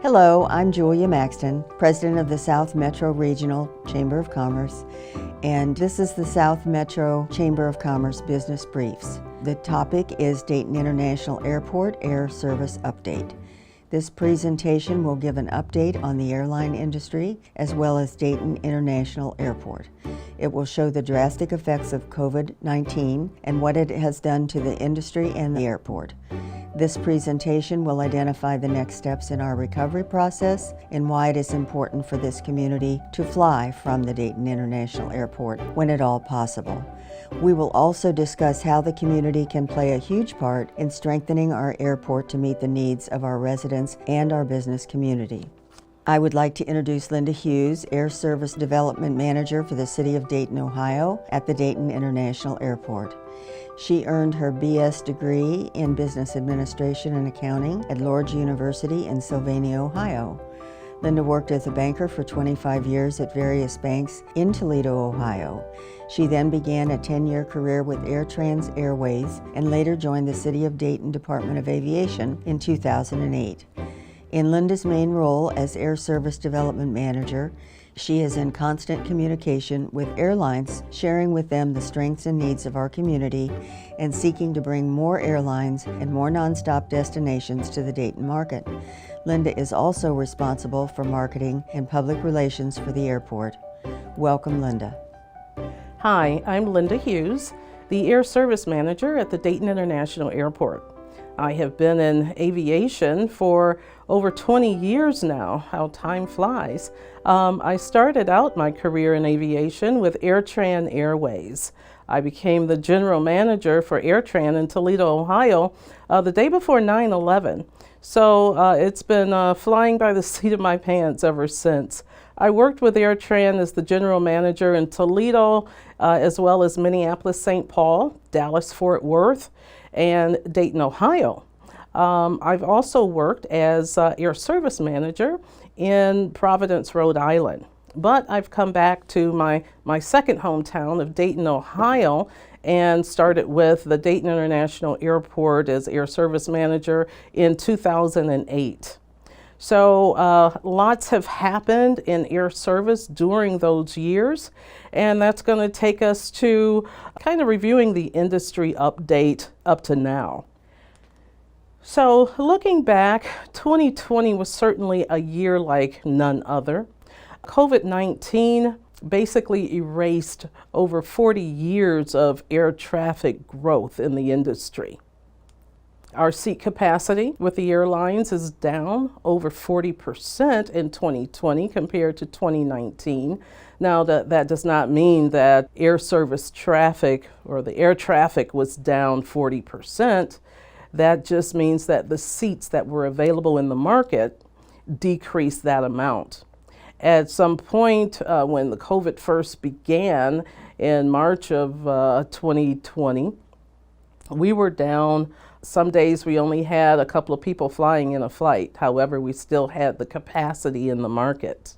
Hello, I'm Julia Maxton, President of the South Metro Regional Chamber of Commerce, and this is the South Metro Chamber of Commerce Business Briefs. The topic is Dayton International Airport Air Service Update. This presentation will give an update on the airline industry as well as Dayton International Airport. It will show the drastic effects of COVID-19 and what it has done to the industry and the airport. This presentation will identify the next steps in our recovery process and why it is important for this community to fly from the Dayton International Airport when at all possible. We will also discuss how the community can play a huge part in strengthening our airport to meet the needs of our residents and our business community. I would like to introduce Linda Hughes, Air Service Development Manager for the City of Dayton, Ohio at the Dayton International Airport. She earned her BS degree in Business Administration and Accounting at Lourdes University in Sylvania, Ohio. Linda worked as a banker for 25 years at various banks in Toledo, Ohio. She then began a 10-year career with AirTrans Airways and later joined the City of Dayton Department of Aviation in 2008. In Linda's main role as Air Service Development Manager, she is in constant communication with airlines, sharing with them the strengths and needs of our community and seeking to bring more airlines and more nonstop destinations to the Dayton market. Linda is also responsible for marketing and public relations for the airport. Welcome, Linda. Hi, I'm Linda Hughes, the Air Service Manager at the Dayton International Airport. I have been in aviation for over 20 years now. How time flies. I started out my career in aviation with AirTran Airways. I became the general manager for AirTran in Toledo, Ohio, the day before 9/11. So it's been flying by the seat of my pants ever since. I worked with AirTran as the general manager in Toledo, as well as Minneapolis-St. Paul, Dallas-Fort Worth, and Dayton, Ohio. I've also worked as Air Service Manager in Providence, Rhode Island. But I've come back to my second hometown of Dayton, Ohio, and started with the Dayton International Airport as Air Service Manager in 2008. So lots have happened in air service during those years, and that's going to take us to kind of reviewing the industry update up to now. So looking back, 2020 was certainly a year like none other. COVID-19 basically erased over 40 years of air traffic growth in the industry. Our seat capacity with the airlines is down over 40% in 2020 compared to 2019. Now that does not mean that air service traffic or the air traffic was down 40%. That just means that the seats that were available in the market decreased that amount. At some point when the COVID first began in March of 2020, we were down. Some days we only had a couple of people flying in a flight. However, we still had the capacity in the market.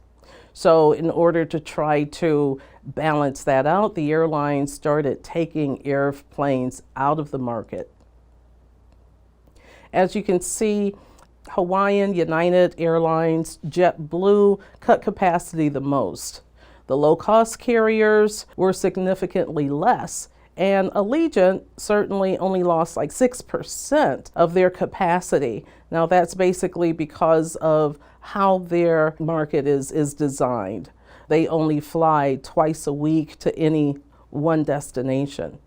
So in order to try to balance that out, the airlines started taking airplanes out of the market. As you can see, Hawaiian, United Airlines, JetBlue cut capacity the most. The low-cost carriers were significantly less, and Allegiant certainly only lost like 6% of their capacity. Now that's basically because of how their market is designed. They only fly twice a week to any one destination.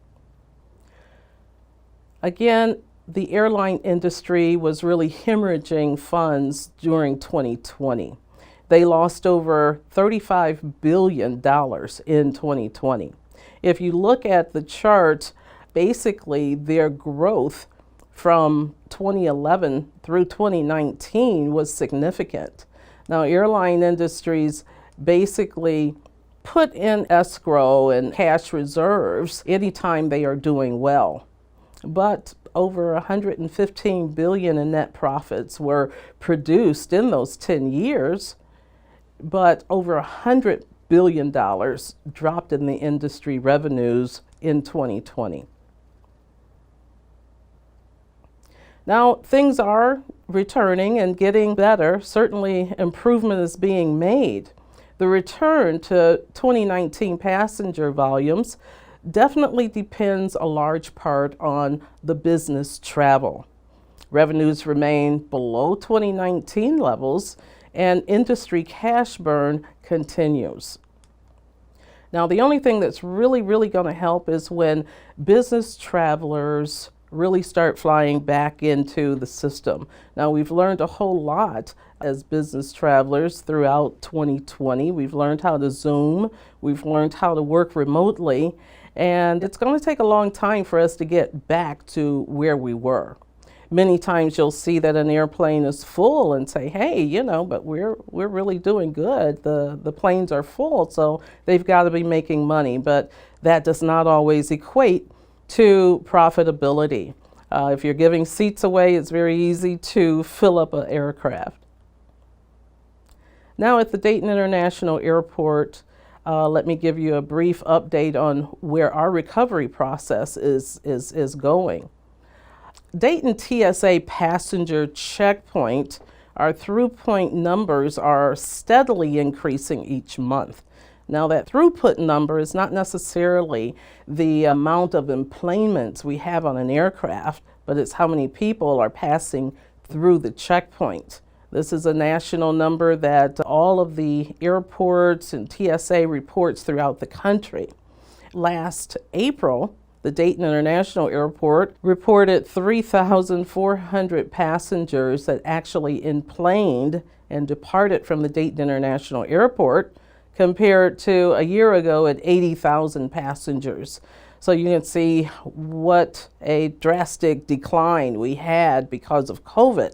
Again, the airline industry was really hemorrhaging funds during 2020. They lost over $35 billion in 2020. If you look at the chart, basically their growth from 2011 through 2019 was significant. Now, airline industries basically put in escrow and cash reserves anytime they are doing well. But over $115 billion in net profits were produced in those 10 years, but over $100 billion dropped in the industry revenues in 2020. Now, things are returning and getting better. Certainly, improvement is being made. The return to 2019 passenger volumes definitely depends a large part on the business travel. Revenues remain below 2019 levels, and industry cash burn continues. Now, the only thing that's really going to help is when business travelers really start flying back into the system. Now, we've learned a whole lot as business travelers throughout 2020. We've learned how to Zoom, we've learned how to work remotely, and it's going to take a long time for us to get back to where we were. Many times you'll see that an airplane is full and say, hey, but we're really doing good. The planes are full, so they've got to be making money. But that does not always equate to profitability. If you're giving seats away, it's very easy to fill up an aircraft. Now at the Dayton International Airport, let me give you a brief update on where our recovery process is going. Dayton TSA passenger checkpoint, our throughput numbers are steadily increasing each month. Now that throughput number is not necessarily the amount of enplanements we have on an aircraft, but it's how many people are passing through the checkpoint. This is a national number that all of the airports and TSA reports throughout the country. Last April, the Dayton International Airport reported 3,400 passengers that actually enplaned and departed from the Dayton International Airport, compared to a year ago at 80,000 passengers. So you can see what a drastic decline we had because of COVID.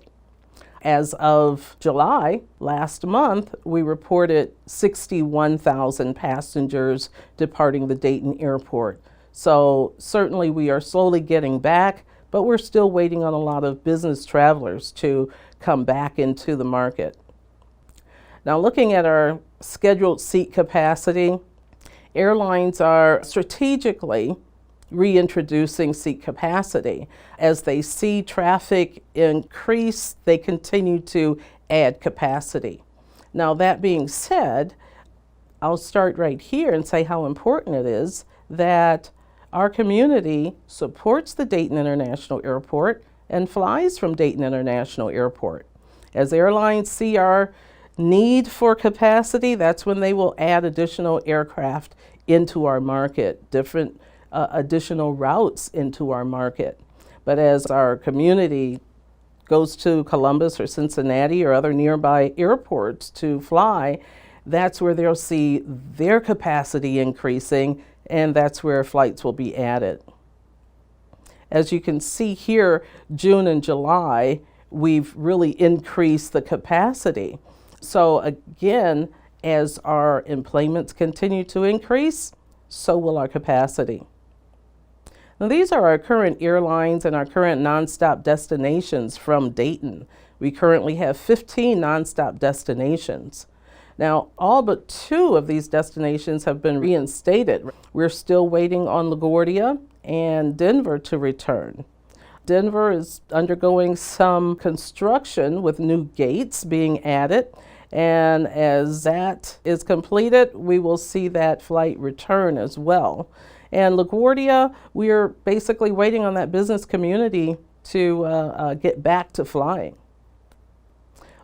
As of July, last month, we reported 61,000 passengers departing the Dayton Airport. So certainly we are slowly getting back, but we're still waiting on a lot of business travelers to come back into the market. Now, looking at our scheduled seat capacity, airlines are strategically reintroducing seat capacity. As they see traffic increase, they continue to add capacity. Now, that being said, I'll start right here and say how important it is that our community supports the Dayton International Airport and flies from Dayton International Airport. As airlines see our need for capacity, that's when they will add additional aircraft into our market, different additional routes into our market. But as our community goes to Columbus or Cincinnati or other nearby airports to fly, that's where they'll see their capacity increasing, and that's where flights will be added. As you can see here, June and July, we've really increased the capacity. So again, as our enplanements continue to increase, so will our capacity. Now, these are our current airlines and our current nonstop destinations from Dayton. We currently have 15 nonstop destinations. Now, all but 2 of these destinations have been reinstated. We're still waiting on LaGuardia and Denver to return. Denver is undergoing some construction with new gates being added, and as that is completed, we will see that flight return as well. And LaGuardia, we are basically waiting on that business community to get back to flying.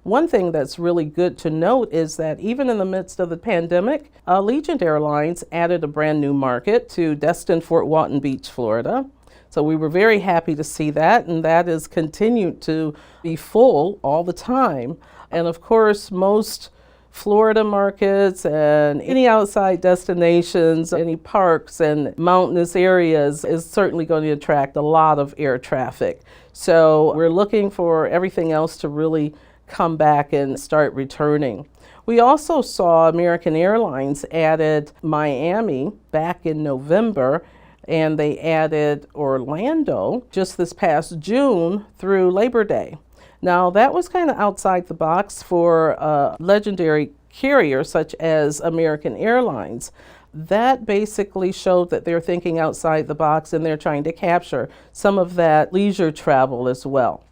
One thing that's really good to note is that even in the midst of the pandemic, Allegiant Airlines added a brand new market to Destin, Fort Walton Beach, Florida. So we were very happy to see that, and that has continued to be full all the time. And of course, most Florida markets and any outside destinations, any parks and mountainous areas is certainly going to attract a lot of air traffic. So we're looking for everything else to really come back and start returning. We also saw American Airlines added Miami back in November, and they added Orlando just this past June through Labor Day. Now, that was kind of outside the box for a legendary carrier such as American Airlines. That basically showed that they're thinking outside the box and they're trying to capture some of that leisure travel as well.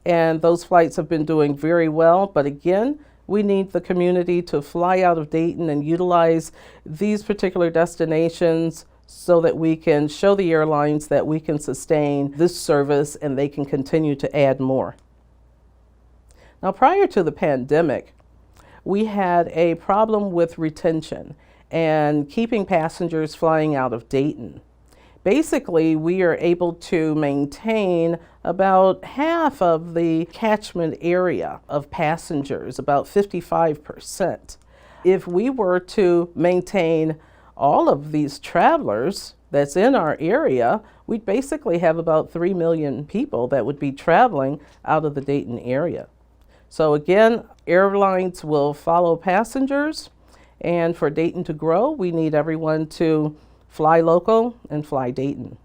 and those flights have been doing very well. But again, we need the community to fly out of Dayton and utilize these particular destinations so that we can show the airlines that we can sustain this service and they can continue to add more. Now, prior to the pandemic, we had a problem with retention and keeping passengers flying out of Dayton. Basically, we are able to maintain about half of the catchment area of passengers, about 55%. If we were to maintain all of these travelers that's in our area, we'd basically have about 3 million people that would be traveling out of the Dayton area. So again, airlines will follow passengers, and for Dayton to grow, we need everyone to fly local and fly Dayton.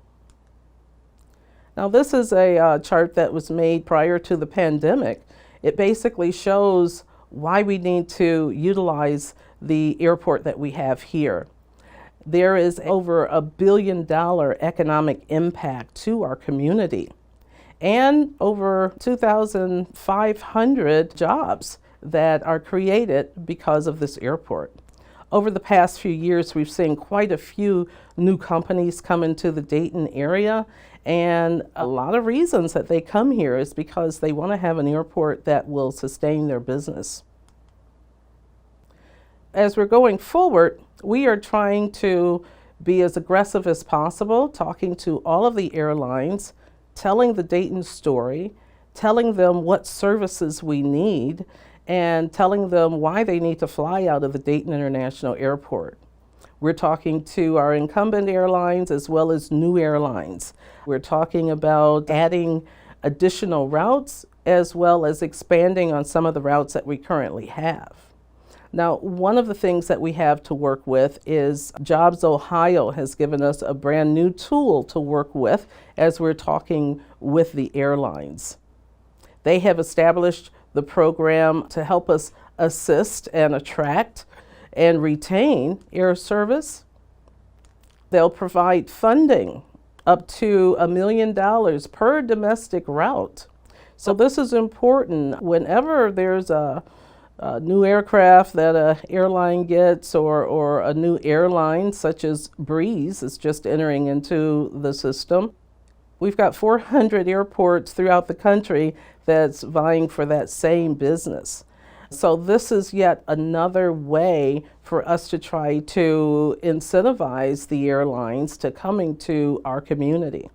Now, this is a chart that was made prior to the pandemic. It basically shows why we need to utilize the airport that we have here. There is over $1 billion economic impact to our community and over 2,500 jobs that are created because of this airport. Over the past few years, we've seen quite a few new companies come into the Dayton area, and a lot of reasons that they come here is because they want to have an airport that will sustain their business. As we're going forward, we are trying to be as aggressive as possible, talking to all of the airlines, telling the Dayton story, telling them what services we need, and telling them why they need to fly out of the Dayton International Airport. We're talking to our incumbent airlines as well as new airlines. We're talking about adding additional routes as well as expanding on some of the routes that we currently have. Now, one of the things that we have to work with is Jobs Ohio has given us a brand new tool to work with as we're talking with the airlines. They have established the program to help us assist and attract and retain air service. They'll provide funding up to $1 million per domestic route. So this is important. Whenever there's a new aircraft that an airline gets, or a new airline such as Breeze is just entering into the system, we've got 400 airports throughout the country that's vying for that same business. So this is yet another way for us to try to incentivize the airlines to coming to our community.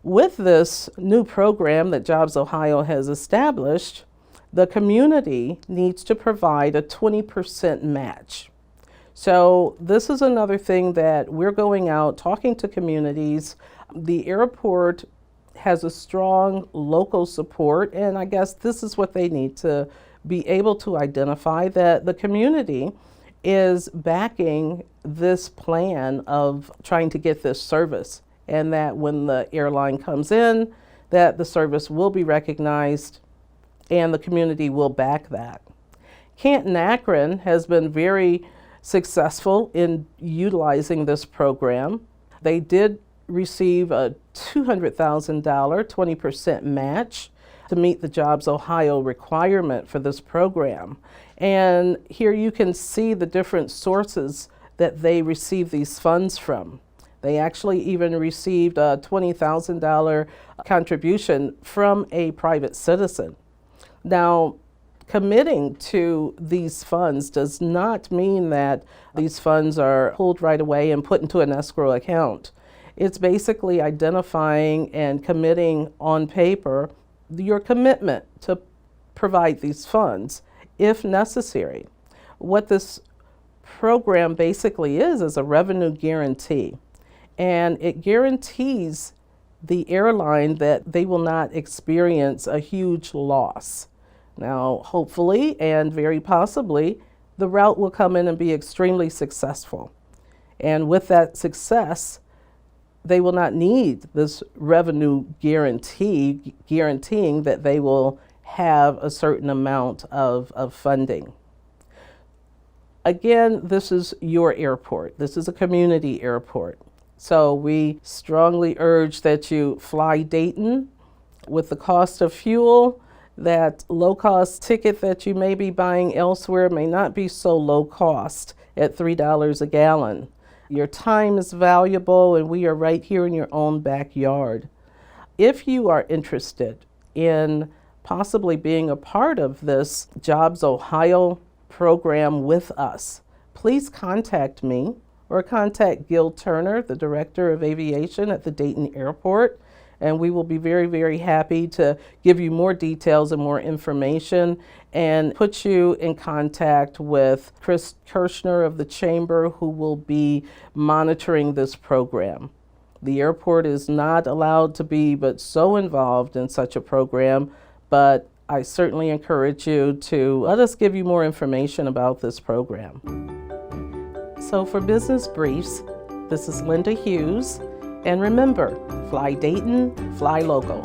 With this new program that Jobs Ohio has established, the community needs to provide a 20% match. So this is another thing that we're going out talking to communities. The airport has a strong local support, and I guess this is what they need to be able to identify, that the community is backing this plan of trying to get this service, and that when the airline comes in, that the service will be recognized and the community will back that. Canton-Akron has been very successful in utilizing this program. They did receive a $200,000 20% match to meet the Jobs Ohio requirement for this program. And here you can see the different sources that they receive these funds from. They actually even received a $20,000 contribution from a private citizen. Now, committing to these funds does not mean that these funds are pulled right away and put into an escrow account. It's basically identifying and committing on paper your commitment to provide these funds if necessary. What this program basically is a revenue guarantee, and it guarantees the airline that they will not experience a huge loss. Now, hopefully and very possibly, the route will come in and be extremely successful. And with that success, they will not need this revenue guarantee, guaranteeing that they will have a certain amount of funding. Again, this is your airport. This is a community airport. So we strongly urge that you fly Dayton With the cost of fuel, that low-cost ticket that you may be buying elsewhere may not be so low cost at $3 a gallon. Your time is valuable, and we are right here in your own backyard. If you are interested in possibly being a part of this Jobs Ohio program with us, please contact me or contact Gil Turner, the Director of Aviation at the Dayton Airport, and we will be very, very happy to give you more details and more information and put you in contact with Chris Kirshner of the Chamber, who will be monitoring this program. The airport is not allowed to be but so involved in such a program, but I certainly encourage you to let us give you more information about this program. So for Business Briefs, this is Linda Hughes, and remember, fly Dayton, fly local.